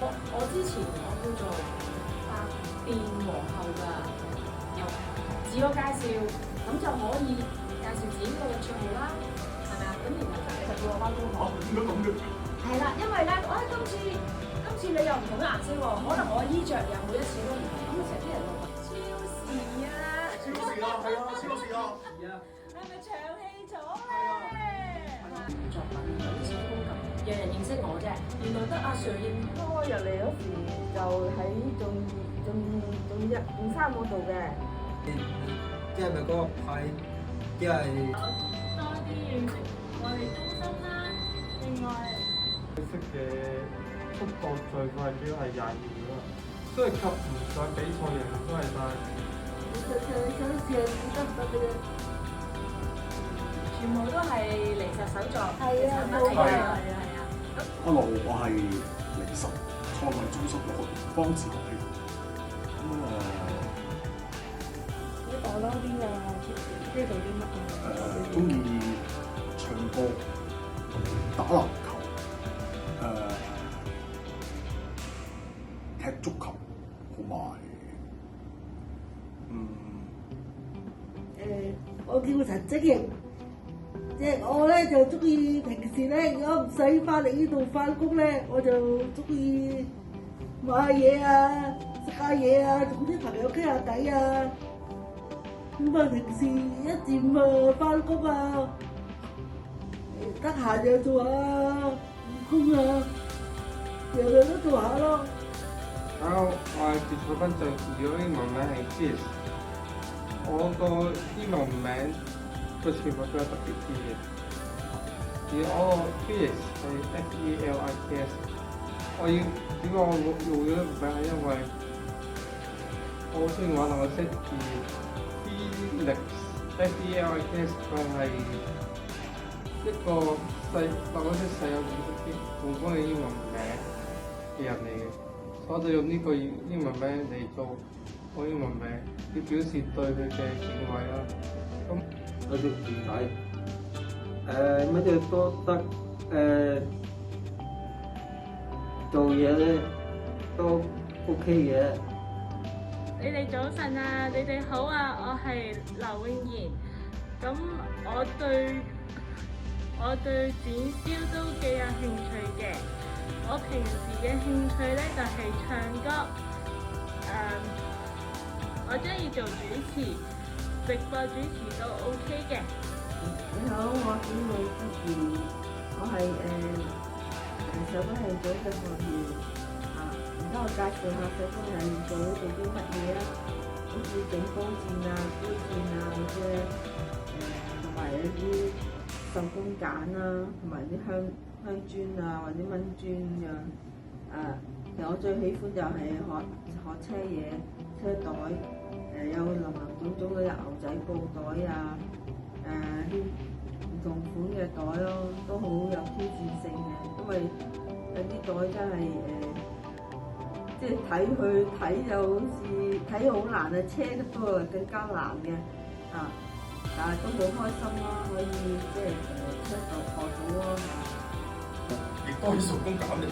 我之前我叫做百變皇后㗎，由自我介紹，咁就可以介紹自己個興趣好啦，係咪啊？咁然後就你就叫我翻工學。點解咁嘅？係啦，因為咧，今次你又唔同嘅顏色喎，可能我衣着又每一次都唔同，咁成日啲人就話超時啊，超時啊，係啊，超時啊！係咪長氣咗咧？作品有啲成功感，讓人認識我啫。原來得阿 Sir 認開入嚟嗰時就喺仲3嗰度嘅。即係咪嗰個派？即係多啲認識我哋中心啦。另外，識嘅速度最快主要係22秒啦，都係及唔上比賽嘅人都係快。全部都係離實手作係啊，產品嚟嘅，係啊係啊。Hello，我係離實創意中心嘅學員方志國希。你講多啲啊，即係做啲乜啊？中意唱歌、打籃球、踢足球，同埋我叫陳積瑩，即係我咧就中意平時咧，如果唔使翻嚟呢度翻工咧，我就中意買下嘢啊，食下嘢啊，同啲朋友傾下偈啊。咁啊，平時一漸啊翻工啊，得閒就做下義工啊，樣樣都做下咯。我係接錯分隊，如果英文名係 Felix，我個英文名個全部都係特別啲嘅。而我 Felix 係 Felix，我要點解我用咗個名係因為我好中意玩遊戲而 Felix Felix 佢係一個大家識細有本方嘅英文名嘅人嚟嘅。我就用呢個英文名嚟做我英文名，要表示對佢嘅敬畏啦。咁我叫健仔，乜嘢都得，做嘢咧都 OK 嘅。你哋早晨啊，你哋好啊，我係劉永賢。咁我對展銷都幾有興趣嘅。我平時嘅興趣咧就係唱歌，我中意做主持，直播主持都 OK 嘅。你好，我叫盧之賢，我係社工系組嘅學員啊。而家我介紹下社工系組做啲乜嘢啊？好似整光扇啊、杯扇啊嗰啲，同埋一啲手工梘啊，同埋啲香磚啊或者蚊磚㗎。其實我最喜歡就係學車嘢、車袋，有林林總總嘅牛仔布袋啊，啲唔同款嘅袋咯，都好有挑戰性嘅，因為有啲袋真係即係睇就好似睇好難啊，車得多更加難嘅啊，但係都好開心咯，可以即係車度學到咯。亦都係手工減嚟。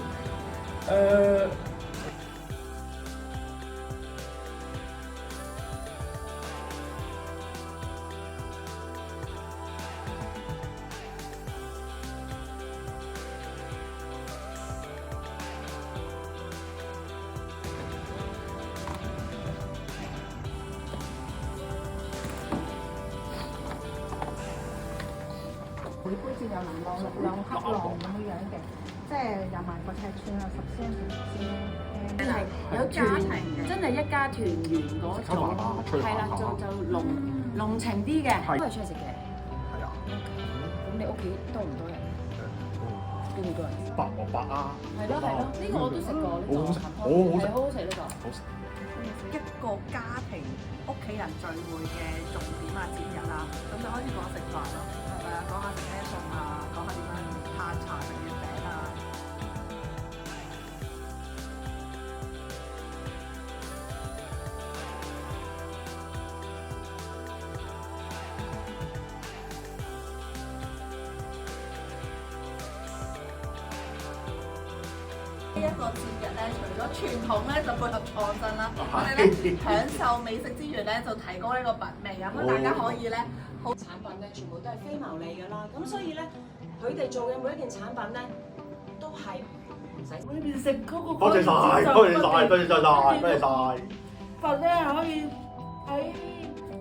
每杯先有兩克浪咁樣樣嘅，即係20萬個尺寸啊，10 cm 先。係有團，真係一家團圓嗰種，係啦，就濃情啲嘅，都係出去食嘅。係啊。咁你屋企多唔多人？都好多人。白啊！係咯，呢個我都食過，呢個好好食，好好食，好好食呢個。好食。一個家庭屋企人聚會嘅重點啊、節日啊，咁就可以講食飯咯，係咪啊？講下食咩餸啊，講下點樣嘆茶食月餅啊。啊，一個節日咧，除咗傳統咧就配合創新啦，我哋咧享受美食之餘咧就提高呢個品味，咁大家可以咧好產品咧全部都係非牟利㗎啦，咁所以咧佢哋做嘅每一件產品咧都係唔使。裏邊食嗰個多謝晒，多謝晒，多謝晒，多謝晒。佛咧可以喺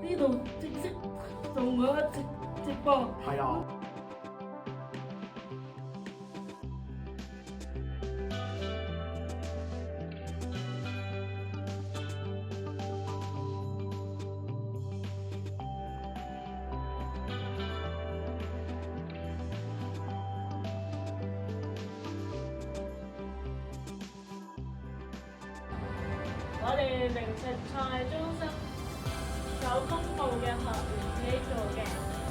呢度直接做嗰個直播。係啊。我哋零食菜中心手工部嘅學員自己做嘅。